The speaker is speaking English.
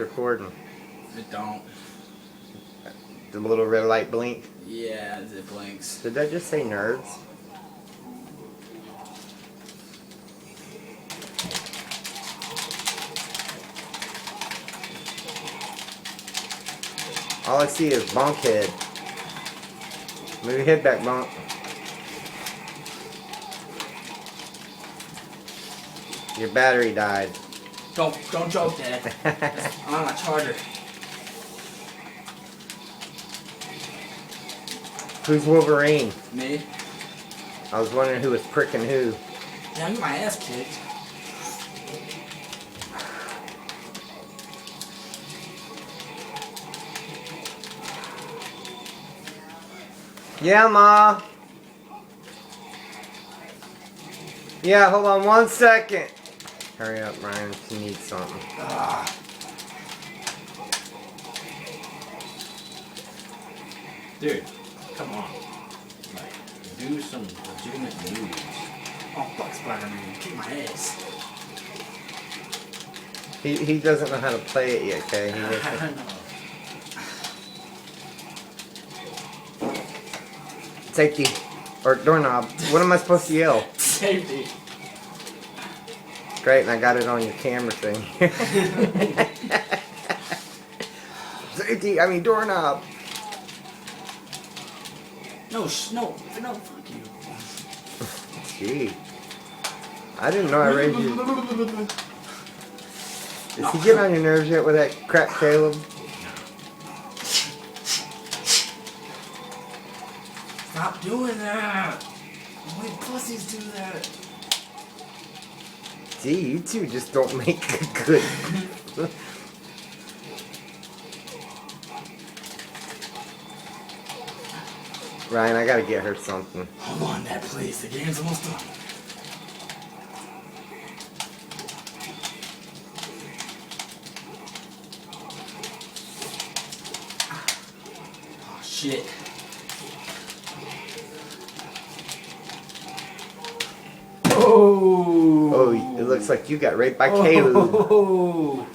it's recording. It don't. The little red light blink. Yeah, it blinks. Did that just say nerds? All I see is bonk head. Move your head back, bonk. Your battery died. Don't joke, Dad. I'm on a charger. Who's Wolverine? Me? I was wondering who was pricking who. Yeah, I get my ass kicked. Yeah, Ma. Yeah, hold on 1 second. Hurry up, Ryan. She needs something. Dude, come on. Like, do some legitimate moves. Oh, fuck Spider-Man. Kick my ass. He doesn't know how to play it yet, okay? He I doesn't. know. Safety. Or doorknob. What am I supposed to yell? Safety. Great, and I got it on your camera thing. Safety, I mean doorknob. No, fuck you. Gee. I didn't know I raised you. Is he getting on your nerves yet with that crap, Caleb? Stop doing that. Only pussies do that. Gee, you two just don't make good. Ryan, I gotta get her something. Hold on, Dad, please. The game's almost done. Oh, shit. Oh, it looks like you got raped by Caleb. Oh.